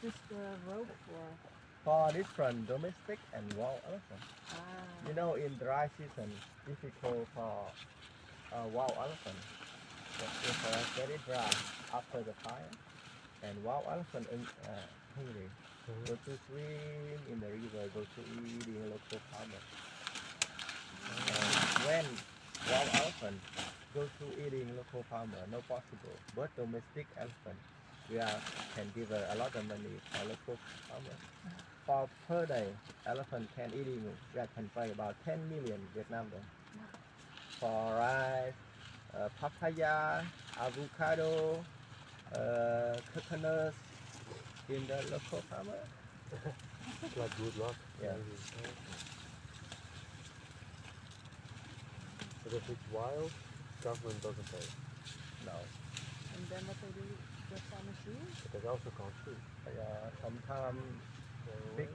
this rope for? For different domestic and wild elephant. You Ah. know, in dry season, difficult for wild elephant. The forest very dry after the fire, and wild elephant hungry. Go to swim in the river, go to eating local farmers. And when wild elephant go to eating local farmer, no possible. But domestic elephant, we are can give a lot of money for local farmer. For per day, elephant can eating, we can pay about 10 million Vietnam dong. For rice, papaya, avocado, coconuts in the local farmer. Like good luck. Yeah. Maybe. But if it's wild, government doesn't pay. No. And then what they do, the farmers do? But they also can't shoot. Sometimes big